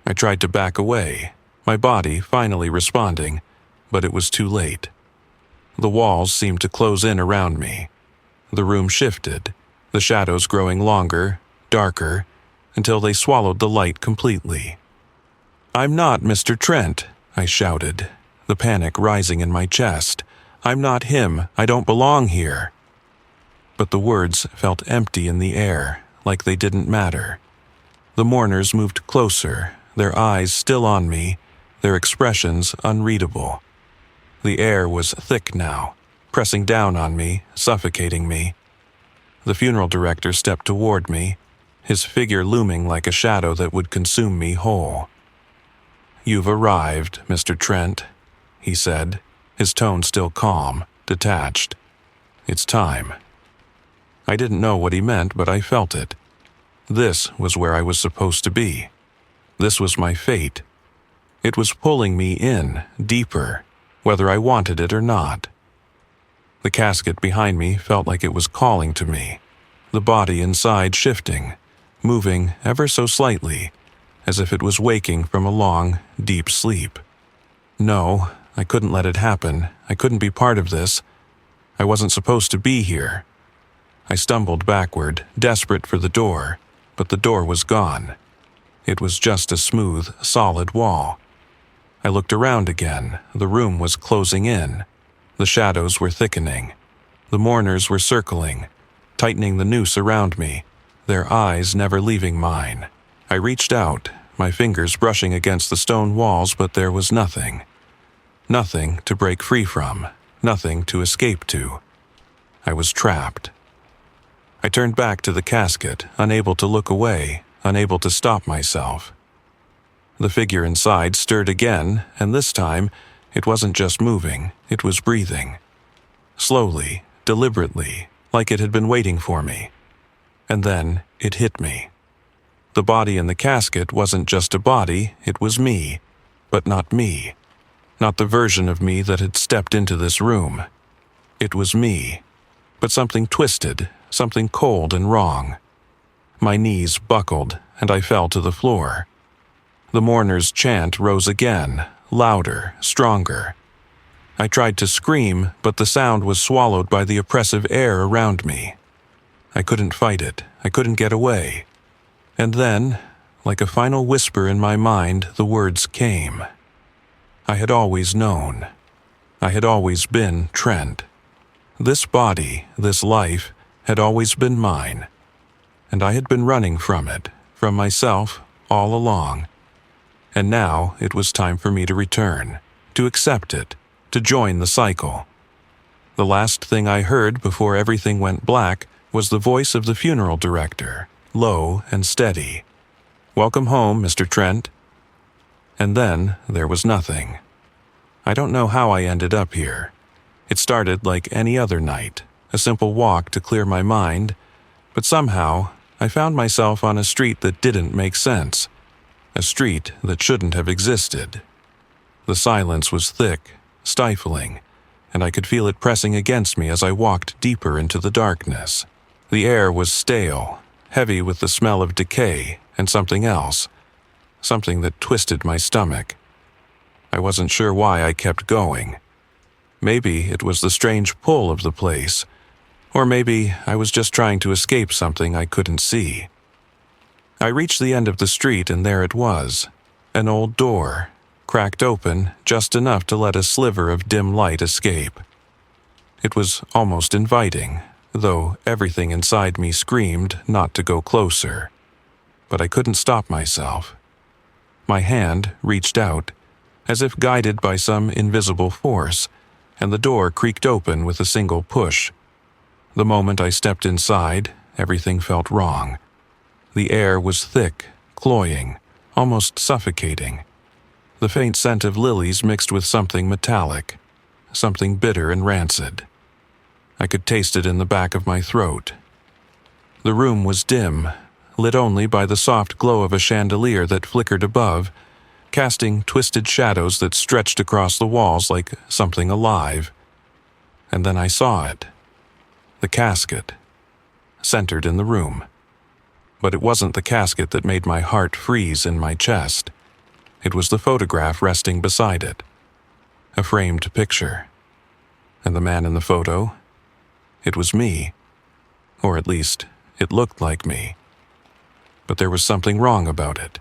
I tried to back away, my body finally responding, but it was too late. The walls seemed to close in around me. The room shifted, the shadows growing longer, darker, until they swallowed the light completely. "I'm not Mr. Trent," I shouted, the panic rising in my chest. "I'm not him. I don't belong here." But the words felt empty in the air, like they didn't matter. The mourners moved closer, their eyes still on me, their expressions unreadable. The air was thick now, pressing down on me, suffocating me. The funeral director stepped toward me, his figure looming like a shadow that would consume me whole. "You've arrived, Mr. Trent," he said, his tone still calm, detached. "It's time." I didn't know what he meant, but I felt it. This was where I was supposed to be. This was my fate. It was pulling me in, deeper, whether I wanted it or not. The casket behind me felt like it was calling to me, the body inside shifting, moving ever so slightly, as if it was waking from a long, deep sleep. No, I couldn't let it happen. I couldn't be part of this. I wasn't supposed to be here. I stumbled backward, desperate for the door, but the door was gone. It was just a smooth, solid wall. I looked around again. The room was closing in. The shadows were thickening. The mourners were circling, tightening the noose around me, their eyes never leaving mine. I reached out, my fingers brushing against the stone walls, but there was nothing. Nothing to break free from, nothing to escape to. I was trapped. I turned back to the casket, unable to look away, unable to stop myself. The figure inside stirred again, and this time, it wasn't just moving, it was breathing. Slowly, deliberately, like it had been waiting for me. And then, it hit me. The body in the casket wasn't just a body, it was me. But not me. Not the version of me that had stepped into this room. It was me. But something twisted, something cold and wrong. My knees buckled, and I fell to the floor. The mourner's chant rose again, louder, stronger. I tried to scream, but the sound was swallowed by the oppressive air around me. I couldn't fight it. I couldn't get away. And then, like a final whisper in my mind, the words came. I had always known. I had always been Trent. This body, this life, had always been mine. And I had been running from it, from myself, all along. And now it was time for me to return, to accept it, to join the cycle. The last thing I heard before everything went black was the voice of the funeral director, low and steady. "Welcome home, Mr. Trent." And then there was nothing. I don't know how I ended up here. It started like any other night, a simple walk to clear my mind, but somehow I found myself on a street that didn't make sense, a street that shouldn't have existed. The silence was thick, stifling, and I could feel it pressing against me as I walked deeper into the darkness. The air was stale, heavy with the smell of decay and something else, something that twisted my stomach. I wasn't sure why I kept going. Maybe it was the strange pull of the place, or maybe I was just trying to escape something I couldn't see. I reached the end of the street and there it was, an old door, cracked open just enough to let a sliver of dim light escape. It was almost inviting, though everything inside me screamed not to go closer. But I couldn't stop myself. My hand reached out, as if guided by some invisible force, and the door creaked open with a single push. The moment I stepped inside, everything felt wrong. The air was thick, cloying, almost suffocating. The faint scent of lilies mixed with something metallic, something bitter and rancid. I could taste it in the back of my throat. The room was dim, lit only by the soft glow of a chandelier that flickered above, casting twisted shadows that stretched across the walls like something alive. And then I saw it. The casket, centered in the room. But it wasn't the casket that made my heart freeze in my chest. It was the photograph resting beside it. A framed picture. And the man in the photo? It was me. Or at least, it looked like me. But there was something wrong about it.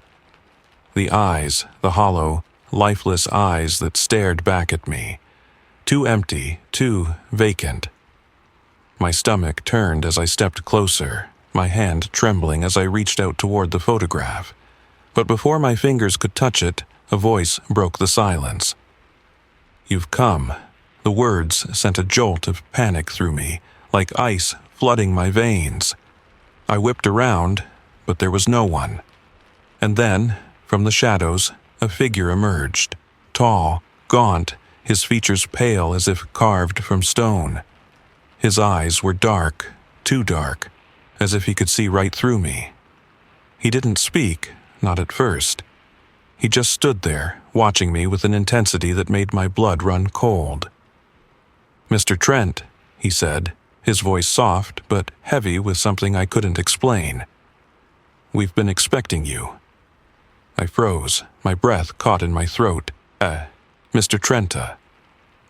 The eyes, the hollow, lifeless eyes that stared back at me. Too empty, too vacant. My stomach turned as I stepped closer, my hand trembling as I reached out toward the photograph. But before my fingers could touch it, a voice broke the silence. "You've come." The words sent a jolt of panic through me, like ice flooding my veins. I whipped around, but there was no one. And then, from the shadows, a figure emerged, tall, gaunt, his features pale as if carved from stone. His eyes were dark, too dark, as if he could see right through me. He didn't speak, not at first. He just stood there, watching me with an intensity that made my blood run cold. "Mr. Trent," he said, his voice soft but heavy with something I couldn't explain. "We've been expecting you." I froze, my breath caught in my throat. Mr. Trenta.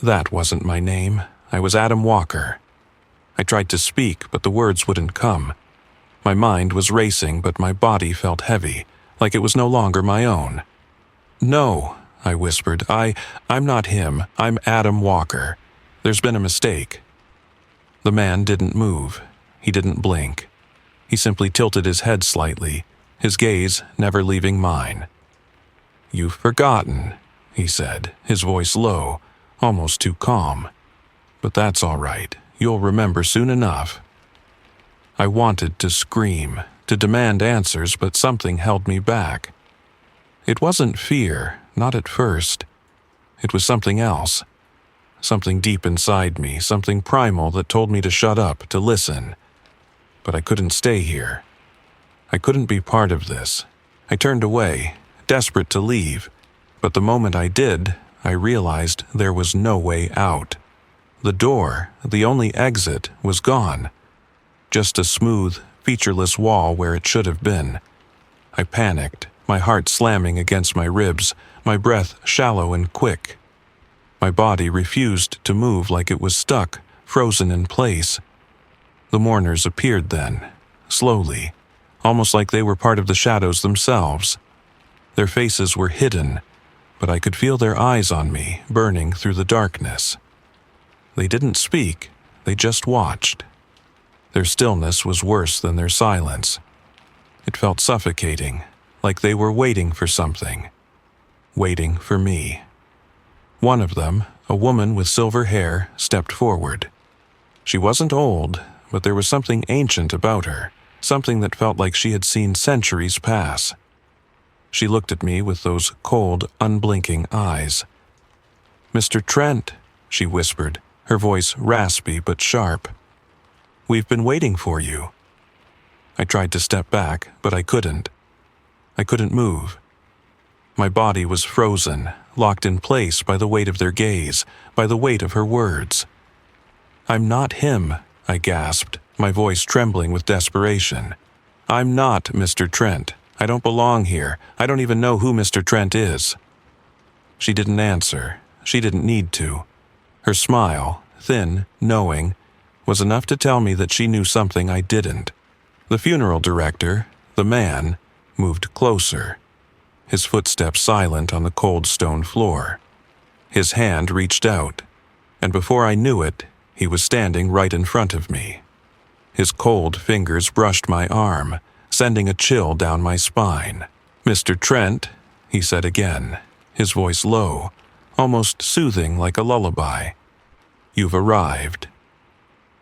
That wasn't my name. I was Adam Walker. I tried to speak, but the words wouldn't come. My mind was racing, but my body felt heavy, like it was no longer my own. "No," I whispered. I'm not him. I'm Adam Walker. There's been a mistake." The man didn't move. He didn't blink. He simply tilted his head slightly, his gaze never leaving mine. "You've forgotten," he said, his voice low, almost too calm. "But that's all right. You'll remember soon enough." I wanted to scream, to demand answers, but something held me back. It wasn't fear, not at first. It was something else. Something deep inside me, something primal that told me to shut up, to listen. But I couldn't stay here. I couldn't be part of this. I turned away, desperate to leave, but the moment I did, I realized there was no way out. The door, the only exit, was gone. Just a smooth, featureless wall where it should have been. I panicked, my heart slamming against my ribs, my breath shallow and quick. My body refused to move, like it was stuck, frozen in place. The mourners appeared then, slowly, almost like they were part of the shadows themselves. Their faces were hidden, but I could feel their eyes on me, burning through the darkness. They didn't speak, they just watched. Their stillness was worse than their silence. It felt suffocating, like they were waiting for something. Waiting for me. One of them, a woman with silver hair, stepped forward. She wasn't old, but there was something ancient about her, something that felt like she had seen centuries pass. She looked at me with those cold, unblinking eyes. "Mr. Trent," she whispered, her voice raspy but sharp. "We've been waiting for you." I tried to step back, but I couldn't. I couldn't move. My body was frozen, locked in place by the weight of their gaze, by the weight of her words. "I'm not him," I gasped, my voice trembling with desperation. "I'm not Mr. Trent. I don't belong here. I don't even know who Mr. Trent is." She didn't answer. She didn't need to. Her smile, thin, knowing, was enough to tell me that she knew something I didn't. The funeral director, the man, moved closer, his footsteps silent on the cold stone floor. His hand reached out, and before I knew it, he was standing right in front of me. His cold fingers brushed my arm, sending a chill down my spine. "Mr. Trent," he said again, his voice low, almost soothing like a lullaby. "You've arrived."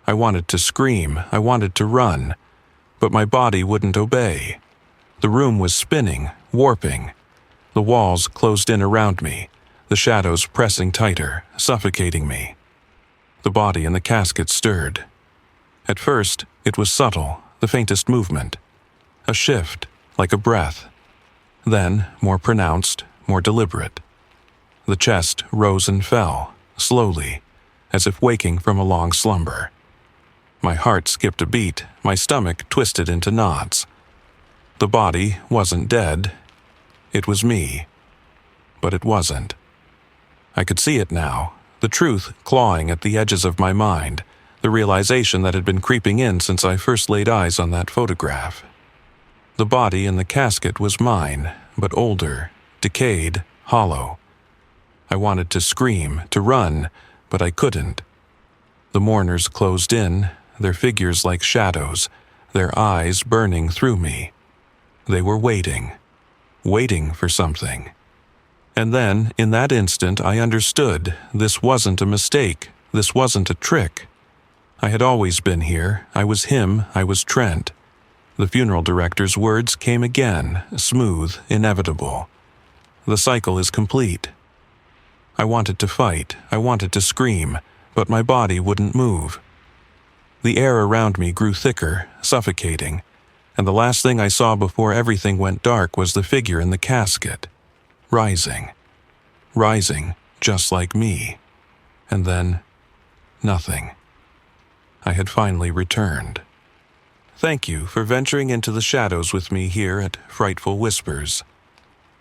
I wanted to scream, I wanted to run, but my body wouldn't obey. The room was spinning, warping. The walls closed in around me, the shadows pressing tighter, suffocating me. The body in the casket stirred. At first, it was subtle, the faintest movement. A shift, like a breath. Then, more pronounced, more deliberate. The chest rose and fell, slowly, as if waking from a long slumber. My heart skipped a beat, my stomach twisted into knots. The body wasn't dead. It was me. But it wasn't. I could see it now, the truth clawing at the edges of my mind, the realization that had been creeping in since I first laid eyes on that photograph. The body in the casket was mine, but older, decayed, hollow. I wanted to scream, to run, but I couldn't. The mourners closed in, their figures like shadows, their eyes burning through me. They were waiting for something. And then, in that instant, I understood this wasn't a mistake, this wasn't a trick. I had always been here, I was him, I was Trent. The funeral director's words came again, smooth, inevitable. The cycle is complete. I wanted to fight, I wanted to scream, but my body wouldn't move. The air around me grew thicker, suffocating, and the last thing I saw before everything went dark was the figure in the casket, rising, just like me. And then, nothing. I had finally returned. Thank you for venturing into the shadows with me here at Frightful Whispers.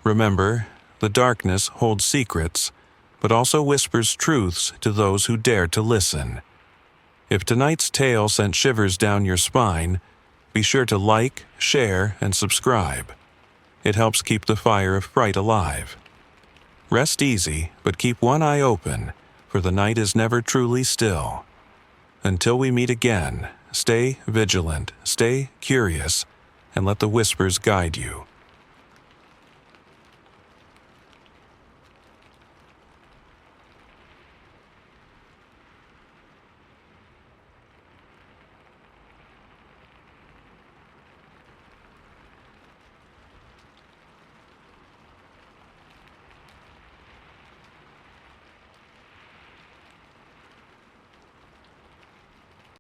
Remember, the darkness holds secrets, but also whispers truths to those who dare to listen. If tonight's tale sent shivers down your spine, be sure to like, share, and subscribe. It helps keep the fire of fright alive. Rest easy, but keep one eye open, for the night is never truly still. Until we meet again, stay vigilant, stay curious, and let the whispers guide you.